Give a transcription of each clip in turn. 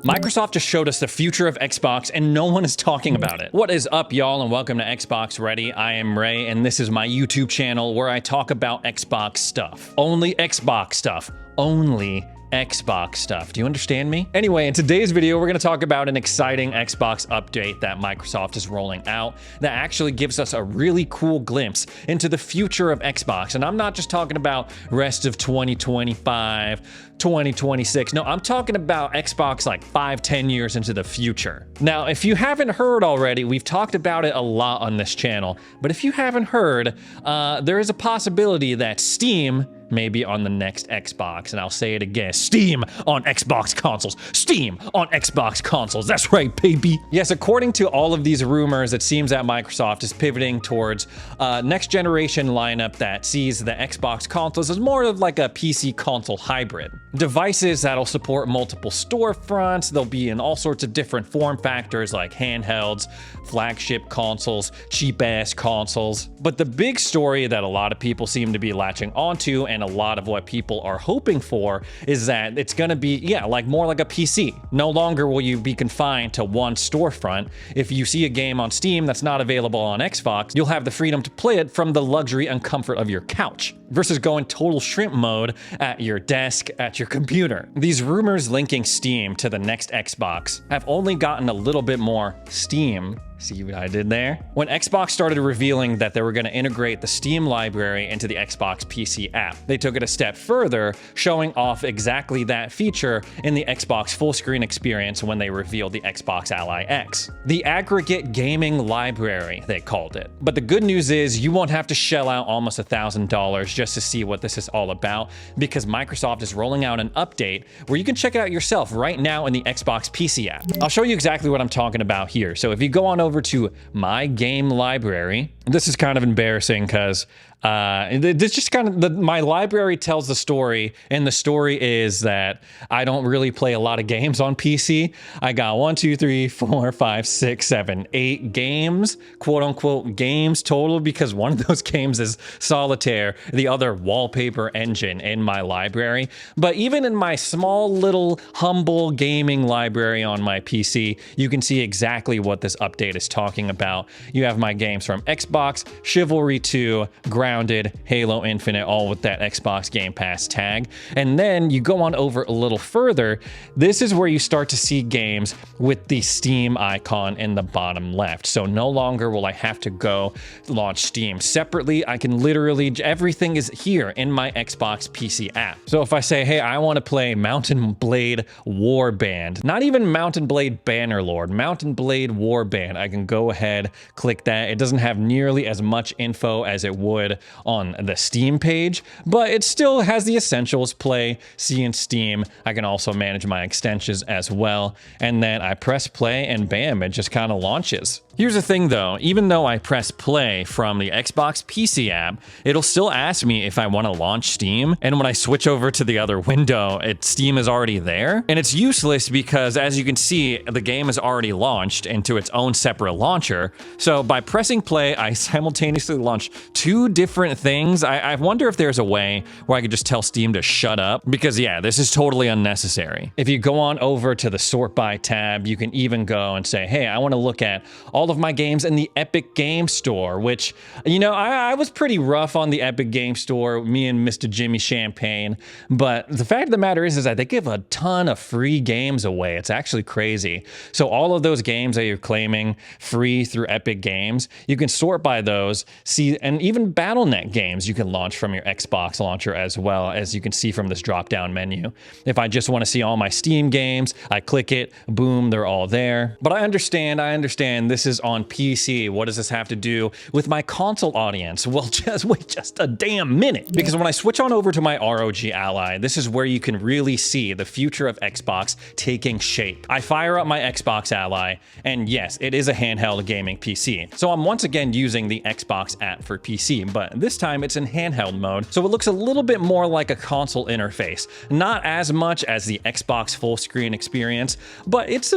Microsoft just showed us the future of Xbox and no one is talking about it. What is up, y'all, and welcome to Xbox Ready. I am Ray, and this is my YouTube channel where I talk about Xbox stuff. Only Xbox stuff. Only Xbox stuff. Do you understand me? Anyway, in today's video, we're going to talk about an exciting Xbox update that Microsoft is rolling out that actually gives us a really cool glimpse into the future of Xbox. And I'm not just talking about rest of 2025, 2026. No, I'm talking about Xbox like 5-10 years into the future. Now, if you haven't heard already, we've talked about it a lot on this channel, but if you haven't heard, there is a possibility that Steam may be on the next Xbox, and I'll say it again, Steam on Xbox consoles. Steam on Xbox consoles. That's right, baby. Yes, according to all of these rumors, it seems that Microsoft is pivoting towards next generation lineup that sees the Xbox consoles as more of like a PC console hybrid. Devices that'll support multiple storefronts. They'll be in all sorts of different form factors like handhelds, flagship consoles, cheap-ass consoles. But the big story that a lot of people seem to be latching onto, and a lot of what people are hoping for, is that it's gonna be, like more like a PC. No longer will you be confined to one storefront. If you see a game on Steam that's not available on Xbox, you'll have the freedom to play it from the luxury and comfort of your couch, versus going total shrimp mode at your desk, at your computer. These rumors linking Steam to the next Xbox have only gotten a little bit more steam. See what I did there? When Xbox started revealing that they were going to integrate the Steam library into the Xbox PC app, they took it a step further, showing off exactly that feature in the Xbox full screen experience when they revealed the Xbox Ally X. The aggregate gaming library, they called it. But the good news is you won't have to shell out almost $1,000 just to see what this is all about, because Microsoft is rolling out an update where you can check it out yourself right now in the Xbox PC app. I'll show you exactly what I'm talking about here. So if you go on over to my game library, this is kind of embarrassing because this just kind of, my library tells the story, and the story is that I don't really play a lot of games on PC. I got 1, 2, 3, 4, 5, 6, 7, 8 games, quote unquote games total, because one of those games is Solitaire, the other Wallpaper Engine in my library. But even in my small little humble gaming library on my PC, you can see exactly what this update is talking about. You have my games from Xbox, Chivalry 2, Grounded, Halo Infinite, all with that Xbox Game Pass tag. And then you go on over a little further, this is where you start to see games with the Steam icon in the bottom left. So no longer will I have to go launch Steam separately. I can literally, everything is here in my Xbox PC app. So if I say, hey, I want to play Mountain Blade Warband, not even Mountain Blade Bannerlord, Mountain Blade Warband, I can go ahead, click that. It doesn't have nearly as much info as it would on the Steam page, but it still has the essentials: play, see in Steam. I can also manage my extensions as well. And then I press play and bam, it just kind of launches. Here's the thing though, even though I press play from the Xbox PC app, it'll still ask me if I want to launch Steam. And when I switch over to the other window, Steam is already there. And it's useless because, as you can see, the game is already launched into its own separate launcher. So by pressing play, I simultaneously launch two different things. I wonder if there's a way where I could just tell Steam to shut up, because this is totally unnecessary. If you go on over to the sort by tab, you can even go and say, hey, I want to look at all of my games in the Epic Game Store, which, I was pretty rough on the Epic Game Store, me and Mr. Jimmy Champagne. But the fact of the matter is that they give a ton of free games away. It's actually crazy. So all of those games that you're claiming free through Epic Games, you can sort by those, see, and even Battle.net games you can launch from your Xbox launcher, as well, as you can see from this drop-down menu. If I just want to see all my Steam games, I click it, boom, they're all there. But I understand this is on PC. What does this have to do with my console audience? Well, just wait just a damn minute, because when I switch on over to my ROG Ally, this is where you can really see the future of Xbox taking shape. I fire up my Xbox Ally, and yes, it is a handheld gaming PC. So I'm once again using the Xbox app for PC, but this time it's in handheld mode, so it looks a little bit more like a console interface. Not as much as the Xbox full screen experience, but it's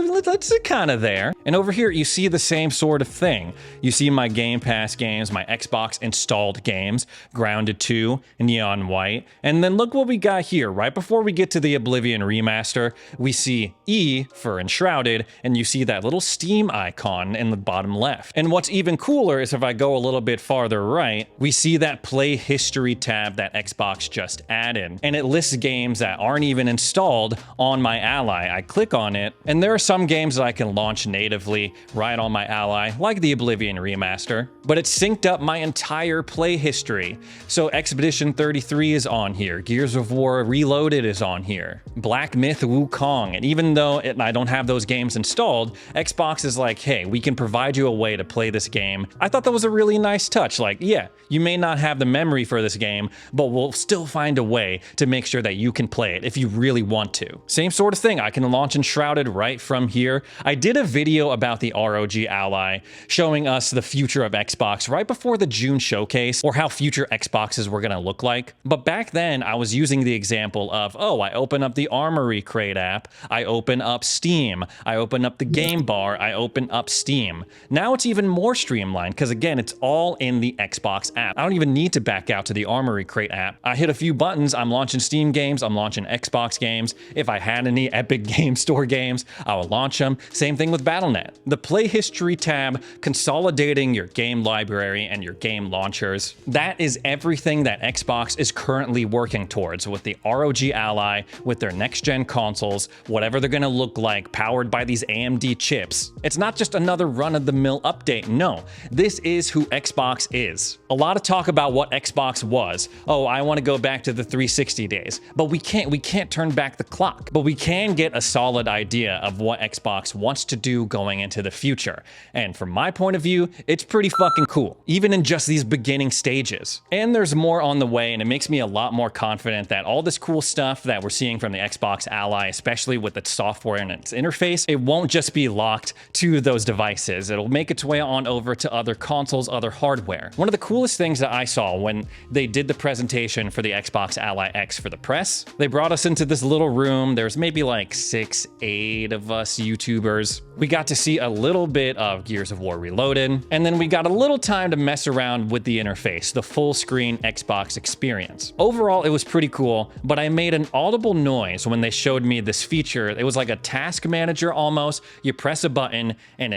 kind of there. And over here, you see the same same sort of thing. You see my Game Pass games, my Xbox installed games, Grounded 2, Neon White, and then look what we got here. Right before we get to the Oblivion remaster, we see E for Enshrouded, and you see that little Steam icon in the bottom left. And what's even cooler is if I go a little bit farther right, we see that Play History tab that Xbox just added, and it lists games that aren't even installed on my Ally. I click on it, and there are some games that I can launch natively right on my Ally, like the Oblivion remaster, but it's synced up my entire play history. So Expedition 33 is on here, Gears of War Reloaded is on here, Black Myth Wukong, and even though I don't have those games installed, Xbox is like, hey, we can provide you a way to play this game. I thought that was a really nice touch. Like, yeah, you may not have the memory for this game, but we'll still find a way to make sure that you can play it if you really want to. Same sort of thing, I can launch Enshrouded right from here. I did a video about the ROG Ally showing us the future of Xbox right before the June showcase, or how future Xboxes were gonna look like. But back then, I was using the example of, oh, I open up the Armory Crate app, I open up Steam, I open up the Game Bar, I open up Steam. Now it's even more streamlined, because again, it's all in the Xbox app. I don't even need to back out to the Armory Crate app. I hit a few buttons, I'm launching Steam games, I'm launching Xbox games. If I had any Epic Game Store games, I will launch them. Same thing with Battle.net. The Play History tab, consolidating your game library and your game launchers. That is everything that Xbox is currently working towards with the ROG Ally, with their next-gen consoles, whatever they're gonna look like, powered by these AMD chips. It's not just another run-of-the-mill update, no. This is who Xbox is. A lot of talk about what Xbox was. Oh, I want to go back to the 360 days. But we can't turn back the clock. But we can get a solid idea of what Xbox wants to do going into the future. And from my point of view, it's pretty fucking cool, even in just these beginning stages. And there's more on the way, and it makes me a lot more confident that all this cool stuff that we're seeing from the Xbox Ally, especially with its software and its interface, it won't just be locked to those devices. It'll make its way on over to other consoles, other hardware. One of the coolest things that I saw when they did the presentation for the Xbox Ally X for the press, they brought us into this little room. There's maybe like 6, 8 of us YouTubers. We got to see a little bit of Gears of War Reloaded, and then we got a little time to mess around with the interface, the full screen Xbox experience. Overall, it was pretty cool, but I made an audible noise when they showed me this feature. It was like a task manager almost. You press a button and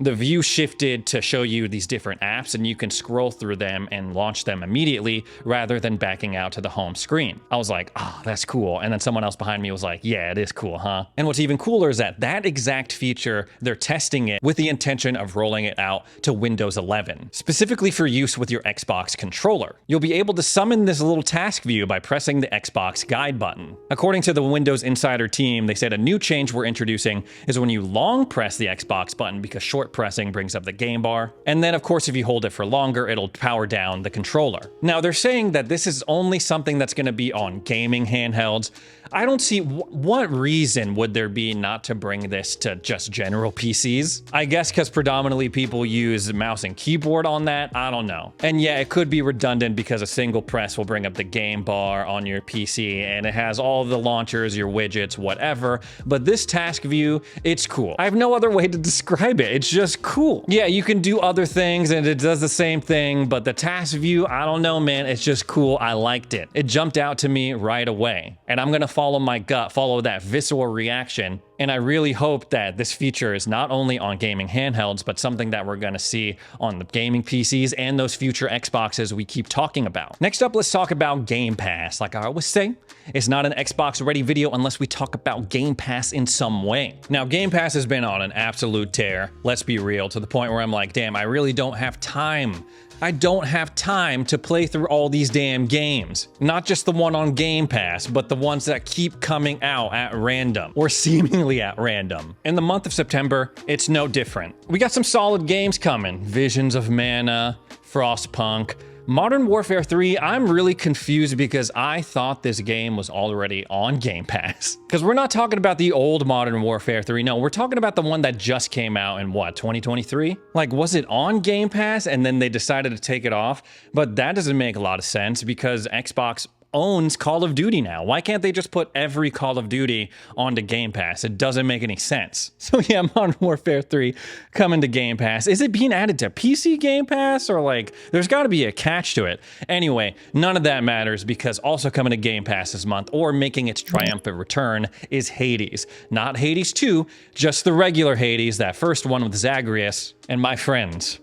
the view shifted to show you these different apps, and you can scroll through them and launch them immediately rather than backing out to the home screen. I was like, oh, that's cool. And then someone else behind me was like, yeah, it is cool, huh? And what's even cooler is that exact feature, they're testing it with the intention of rolling it out to Windows 11, specifically for use with your Xbox controller. You'll be able to summon this little task view by pressing the Xbox guide button. According to the Windows Insider team, they said a new change we're introducing is when you long press the Xbox button, because short pressing brings up the game bar. And then of course, if you hold it for longer, it'll power down the controller. Now they're saying that this is only something that's going to be on gaming handhelds. I don't see what reason would there be not to bring this to just general PCs. I guess because predominantly people use mouse and keyboard on that. I don't know. And yeah, it could be redundant because a single press will bring up the game bar on your PC, and it has all the launchers, your widgets, whatever. But this task view, it's cool. I have no other way to describe it. It's just cool. Yeah, you can do other things and it does the same thing, but the task view, I don't know, man. It's just cool. I liked it. It jumped out to me right away. And I'm gonna follow my gut, follow that visceral reaction. And I really hope that this feature is not only on gaming handhelds, but something that we're going to see on the gaming PCs and those future Xboxes we keep talking about. Next up, let's talk about Game Pass. Like I always say, it's not an Xbox Ready video unless we talk about Game Pass in some way. Now, Game Pass has been on an absolute tear, let's be real, to the point where I'm like, damn, I really don't have time. I don't have time to play through all these damn games. Not just the one on Game Pass, but the ones that keep coming out at random, or seemingly at random. In the month of September, it's no different. We got some solid games coming. Visions of Mana, Frostpunk, Modern Warfare 3, I'm really confused because I thought this game was already on Game Pass. Because we're not talking about the old Modern Warfare 3, no, we're talking about the one that just came out in what, 2023? Like, was it on Game Pass and then they decided to take it off? But that doesn't make a lot of sense because Xbox owns Call of Duty now. Why can't they just put every Call of Duty onto Game Pass? It doesn't make any sense. So yeah, Modern Warfare 3 coming to Game Pass. Is it being added to PC Game Pass, or like, there's got to be a catch to it? Anyway, none of that matters, because also coming to Game Pass this month, or making its triumphant return, is Hades. Not Hades 2, just the regular Hades, that first one with Zagreus. And my friends,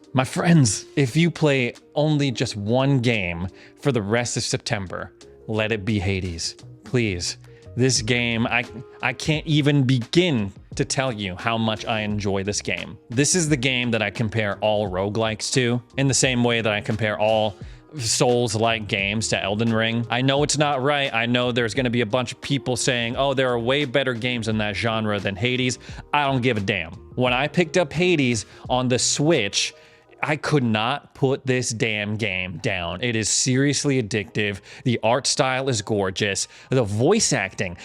if you play only just one game for the rest of September, let it be Hades. Please. This game, I can't even begin to tell you how much I enjoy this game. This is the game that I compare all roguelikes to, in the same way that I compare all Souls-like games to Elden Ring. I know it's not right. I know there's going to be a bunch of people saying, oh, there are way better games in that genre than Hades. I don't give a damn. When I picked up Hades on the Switch, I could not put this damn game down. It is seriously addictive. The art style is gorgeous. The voice acting,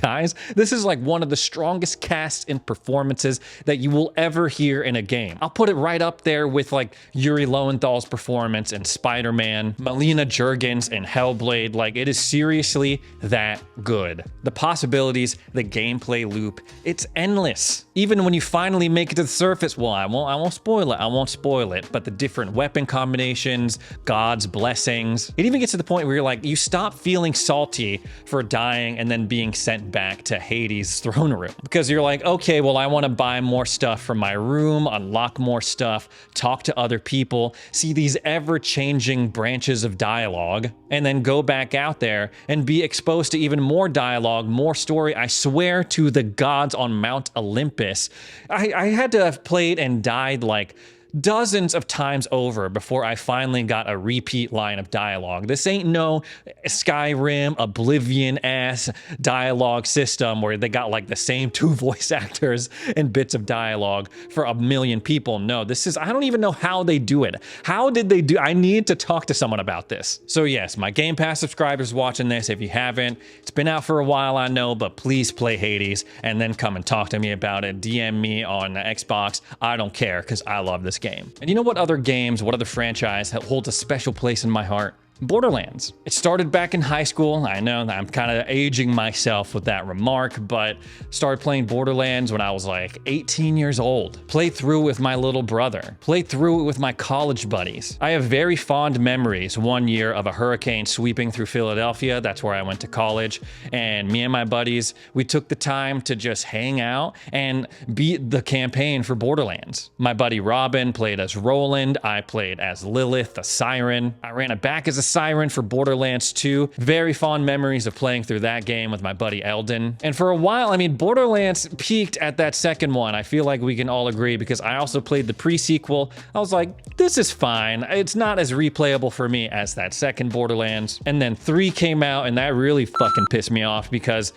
guys. This is like one of the strongest casts and performances that you will ever hear in a game. I'll put it right up there with like Yuri Lowenthal's performance in Spider-Man, Melina Juergens in Hellblade. Like, it is seriously that good. The possibilities, the gameplay loop, it's endless. Even when you finally make it to the surface, well, I won't spoil it, but the different weapon combinations, God's blessings. It even gets to the point where you're like, you stop feeling salty for dying and then being sent back to Hades' throne room. Because you're like, okay, well, I want to buy more stuff from my room, unlock more stuff, talk to other people, see these ever-changing branches of dialogue, and then go back out there and be exposed to even more dialogue, more story. I swear to the gods on Mount Olympus, I had to have played and died like dozens of times over before I finally got a repeat line of dialogue. This ain't no Skyrim, Oblivion-ass dialogue system where they got like the same 2 voice actors and bits of dialogue for a million people. No, this is, I don't even know how they do it. How did they do? I need to talk to someone about this. So yes, my Game Pass subscribers watching this, if you haven't, it's been out for a while, I know, but please play Hades and then come and talk to me about it. DM me on Xbox. I don't care, because I love this game. And you know what other franchise holds a special place in my heart? Borderlands. It started back in high school. I know I'm kind of aging myself with that remark, but started playing Borderlands when I was like 18 years old. Played through with my little brother. Played through it with my college buddies. I have very fond memories one year of a hurricane sweeping through Philadelphia. That's where I went to college. And me and my buddies, we took the time to just hang out and beat the campaign for Borderlands. My buddy Robin played as Roland. I played as Lilith, the Siren. I ran it back as a Siren for Borderlands 2. Very fond memories of playing through that game with my buddy Eldon. And for a while, I mean, Borderlands peaked at that second one. I feel like we can all agree, because I also played the pre-sequel. I was like, this is fine. It's not as replayable for me as that second Borderlands. And then 3 came out, and that really fucking pissed me off, because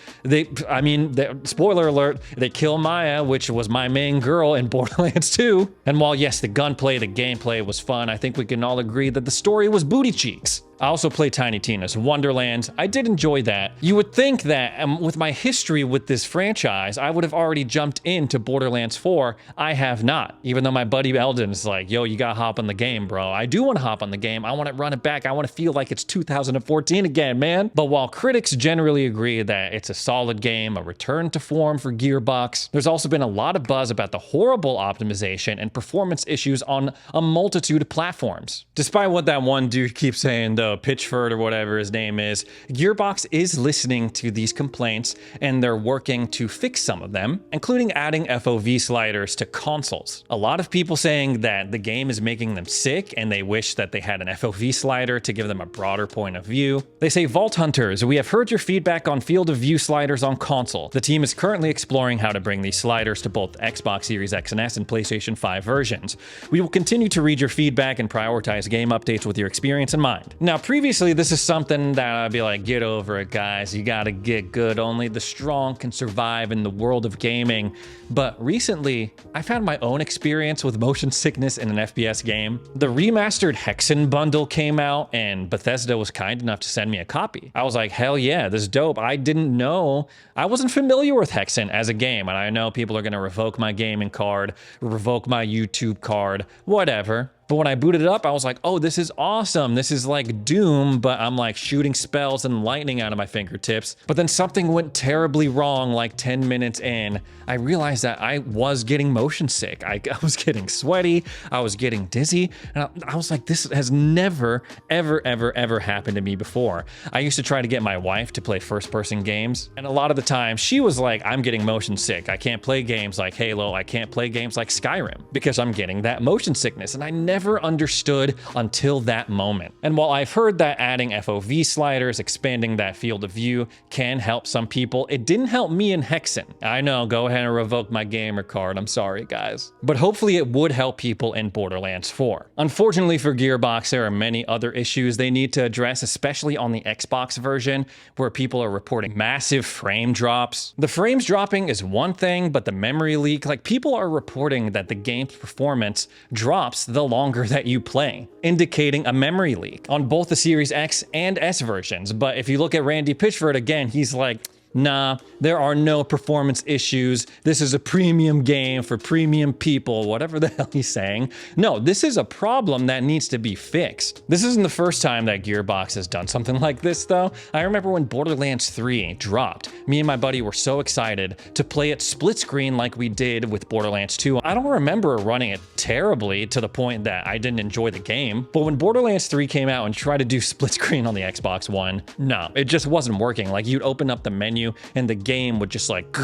spoiler alert, they kill Maya, which was my main girl in Borderlands 2. And while yes, the gunplay, the gameplay was fun, I think we can all agree that the story was booty cheeks. I also played Tiny Tina's Wonderlands. I did enjoy that. You would think that with my history with this franchise, I would have already jumped into Borderlands 4. I have not. Even though my buddy Eldon is like, yo, you gotta hop on the game, bro. I do want to hop on the game. I want to run it back. I want to feel like it's 2014 again, man. But while critics generally agree that it's a solid game, a return to form for Gearbox, there's also been a lot of buzz about the horrible optimization and performance issues on a multitude of platforms. Despite what that one dude keeps saying, though, Pitchford or whatever his name is, Gearbox is listening to these complaints, and they're working to fix some of them, including adding FOV sliders to consoles. A lot of people saying that the game is making them sick and they wish that they had an FOV slider to give them a broader point of view. They say, Vault Hunters, we have heard your feedback on field of view sliders on console. The team is currently exploring how to bring these sliders to both Xbox Series X and S and PlayStation 5 versions. We will continue to read your feedback and prioritize game updates with your experience in mind. Now, previously, this is something that I'd be like, get over it, guys. You gotta get good. Only the strong can survive in the world of gaming. But recently, I've had my own experience with motion sickness in an FPS game. The remastered Hexen bundle came out, and Bethesda was kind enough to send me a copy. I was like, hell yeah, this is dope. I didn't know. I wasn't familiar with Hexen as a game, and I know people are gonna revoke my gaming card, revoke my YouTube card, whatever. But when I booted it up, I was like, oh, this is awesome. This is like Doom, but I'm like shooting spells and lightning out of my fingertips. But then something went terribly wrong like 10 minutes in. I realized that I was getting motion sick. I was getting sweaty. I was getting dizzy. And I was like, this has never, ever happened to me before. I used to try to get my wife to play first-person games. And a lot of the time, she was like, I'm getting motion sick. I can't play games like Halo. I can't play games like Skyrim because I'm getting that motion sickness. And I never understood until that moment. And while I've heard that adding FOV sliders, expanding that field of view can help some people, it didn't help me in Hexen. I know, go ahead and revoke my gamer card. I'm sorry, guys. But hopefully it would help people in Borderlands 4. Unfortunately for Gearbox, there are many other issues they need to address, especially on the Xbox version, where people are reporting massive frame drops. The frames dropping is one thing, but the memory leak, like people are reporting that the game's performance drops the longer that you play, indicating a memory leak on both the Series X and S versions. But if you look at Randy Pitchford again, he's like, nah, there are no performance issues. This is a premium game for premium people, whatever the hell he's saying. No, this is a problem that needs to be fixed. This isn't the first time that Gearbox has done something like this, though. I remember when Borderlands 3 dropped, me and my buddy were so excited to play it split screen like we did with Borderlands 2. I don't remember running it terribly to the point that I didn't enjoy the game, but when Borderlands 3 came out and tried to do split screen on the Xbox One, no, it just wasn't working. Like, you'd open up the menu and the game would just like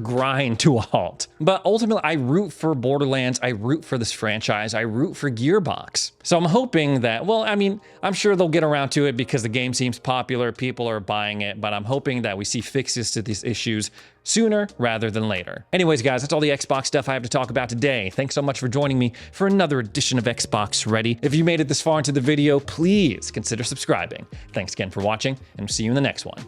grind to a halt. But ultimately, I root for Borderlands, I root for this franchise, I root for Gearbox. So I'm hoping that, well, I mean, I'm sure they'll get around to it because the game seems popular, people are buying it, but I'm hoping that we see fixes to these issues sooner rather than later. Anyways, guys, that's all the Xbox stuff I have to talk about today. Thanks so much for joining me for another edition of Xbox Ready. If you made it this far into the video, please consider subscribing. Thanks again for watching, and see you in the next one.